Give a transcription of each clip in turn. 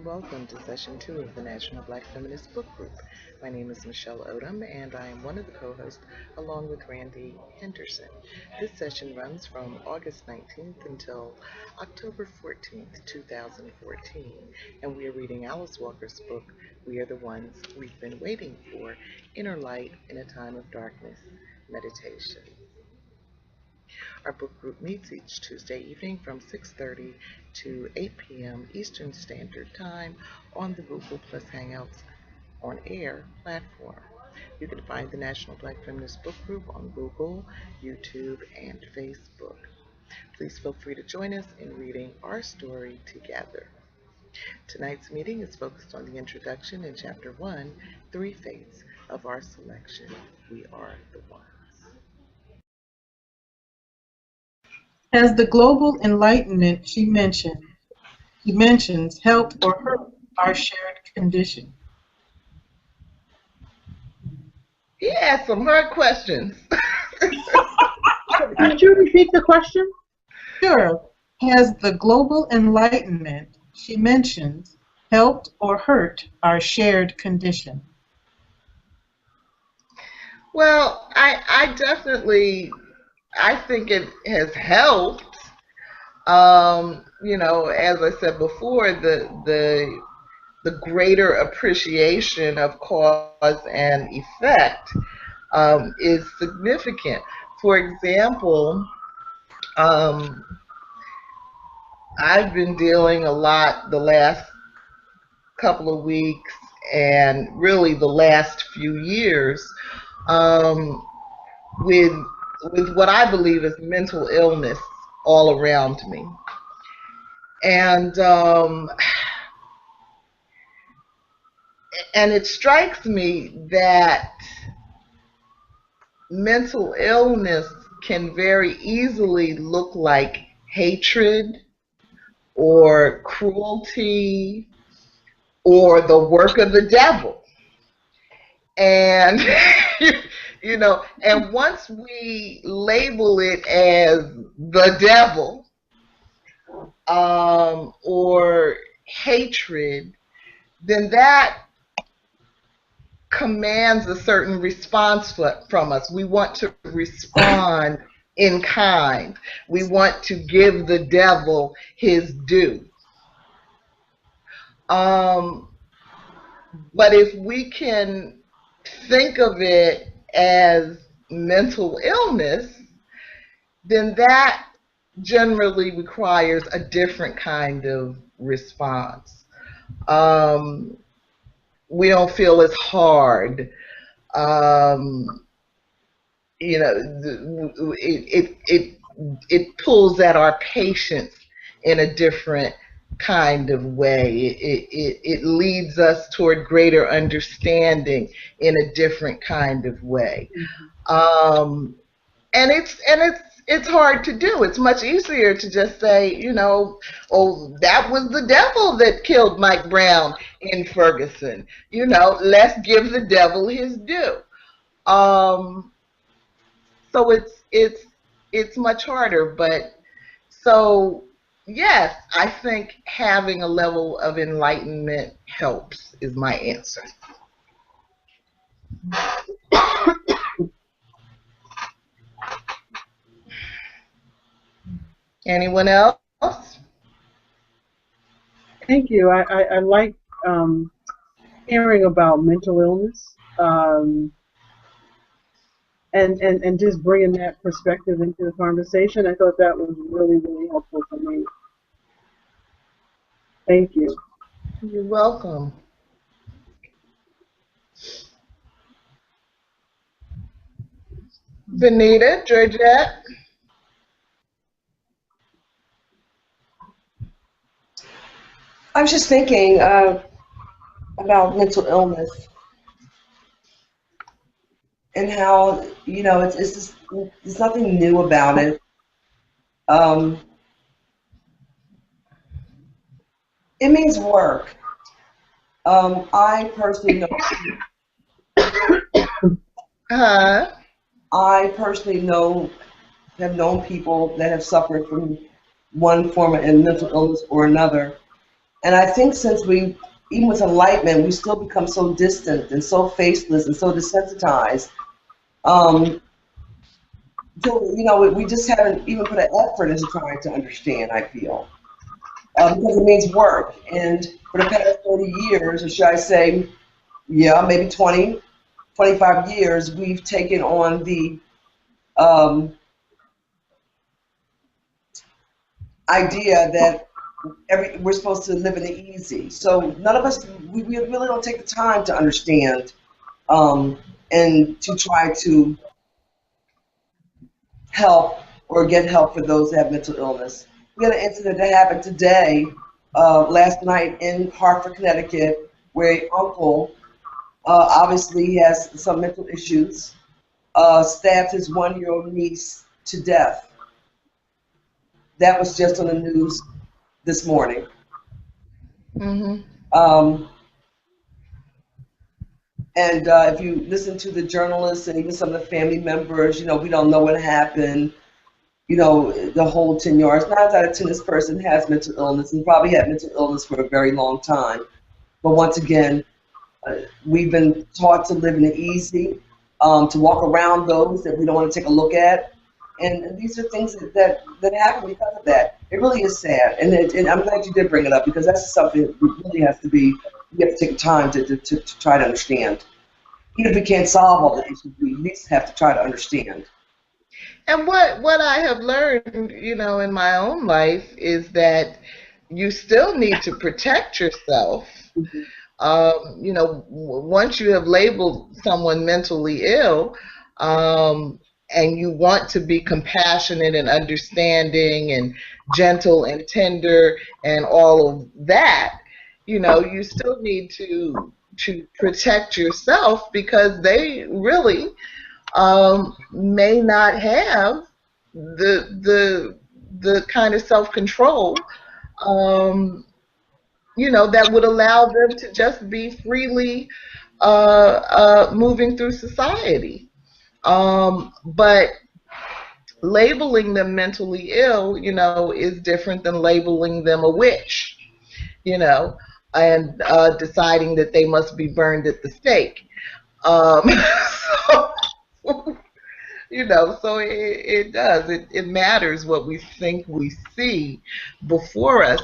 and welcome to Session 2 of the National Black Feminist Book Group. My name is Michelle Odom, and I am one of the co-hosts along with Randy Henderson. This session runs from August 19th until October 14th, 2014, and we are reading Alice Walker's book, We Are the Ones We've Been Waiting For, Inner Light in a Time of Darkness, Meditation. Our book group meets each Tuesday evening from 6:30 to 8 p.m. Eastern Standard Time on the Google Plus Hangouts on Air platform. You can find the National Black Feminist Book Group on Google, YouTube, and Facebook. Please feel free to join us in reading our story together. Tonight's meeting is focused on the introduction in Chapter 1, Three Fates of Our Selection. We Are the Ones. Has the global enlightenment she mentions helped or hurt our shared condition? He asked some hard questions. Could you repeat the question? Sure. Has the global enlightenment she mentions helped or hurt our shared condition? Well, I definitely, I think it has helped. As I said before, the greater appreciation of cause and effect is significant. For example, I've been dealing a lot the last couple of weeks and really the last few years with what I believe is mental illness all around me. And it strikes me that mental illness can very easily look like hatred or cruelty or the work of the devil. And and once we label it as the devil or hatred, then that commands a certain response from us. We want to respond in kind. We want to give the devil his due. But if we can think of it as mental illness, then that generally requires a different kind of response. We don't feel as hard. It pulls at our patience in a different kind of way. It leads us toward greater understanding in a different kind of way. And it's hard to do. It's much easier to just say, oh, that was the devil that killed Mike Brown in Ferguson. Let's give the devil his due. So it's much harder. But so yes, I think having a level of enlightenment helps is my answer. Anyone else? Thank you. I like hearing about mental illness and just bringing that perspective into the conversation. I thought that was really, really helpful for me. Thank you. You're welcome. Benita, Georgette? I was just thinking about mental illness and how it's nothing new about it. It means work. I personally know. I personally have known people that have suffered from one form of mental illness or another. And I think since even with enlightenment, we still become so distant and so faceless and so desensitized. So, we just haven't even put an effort into trying to understand, I feel. Because it means work. And for the past 30 years, or should I say, yeah, maybe 20, 25 years, we've taken on the idea that we're supposed to live in the easy. So none of us, we really don't take the time to understand and to try to help or get help for those that have mental illness. We had an incident that happened today, last night in Hartford, Connecticut, where an uncle obviously has some mental issues, stabbed his 1-year-old niece to death. That was just on the news this morning. Mm-hmm. And if you listen to the journalists and even some of the family members, we don't know what happened. The whole 10 yards. 9 out of 10, this person has mental illness and probably had mental illness for a very long time. But once again, we've been taught to live in the easy, to walk around those that we don't want to take a look at. And these are things that happen because of that. It really is sad. And I'm glad you did bring it up, because that's something that really has to be, we have to take time to try to understand. Even if we can't solve all the issues, we at least have to try to understand. And what I have learned, in my own life is that you still need to protect yourself. Once you have labeled someone mentally ill, and you want to be compassionate and understanding and gentle and tender and all of that, you still need to protect yourself, because they really may not have the kind of self-control that would allow them to just be freely moving through society. But labeling them mentally ill, is different than labeling them a witch, and deciding that they must be burned at the stake. So it does. It matters what we think we see before us.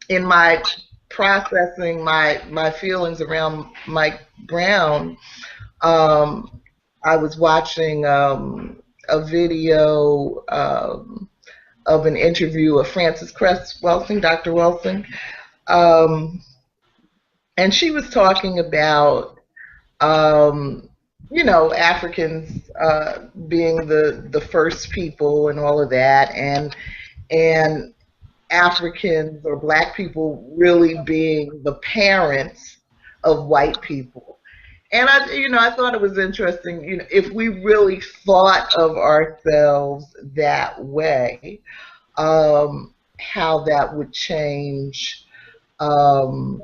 In my processing my feelings around Mike Brown, I was watching a video of an interview of Frances Cress Welsing, Dr. Welsing, and she was talking about Africans being the first people and all of that, and Africans or black people really being the parents of white people. And I thought it was interesting, if we really thought of ourselves that way, how that would change, how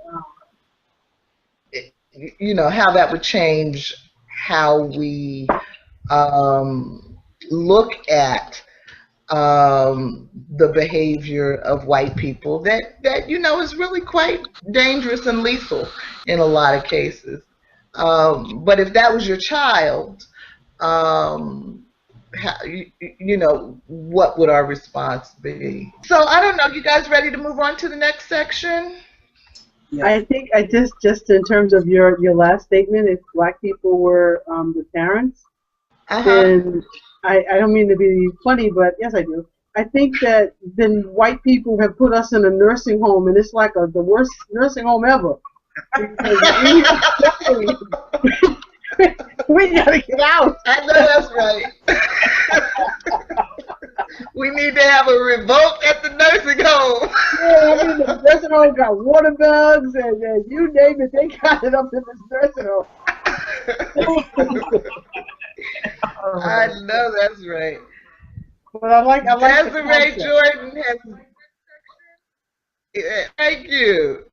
that would change how we look at the behavior of white people that is really quite dangerous and lethal in a lot of cases. But if that was your child, what would our response be? So I don't know. You guys ready to move on to the next section? Yeah. I think I just in terms of your last statement, if black people were the parents, then I don't mean to be funny, but yes, I do. I think that then white people have put us in a nursing home, and it's like the worst nursing home ever. We gotta get out. I know that's right. We need to have a revolt at the nursing home. Yeah, I mean, the nursing home got water bugs and you name it, they got it up in this nursing home. I know that's right. But I like Desiree Jordan has. Thank you.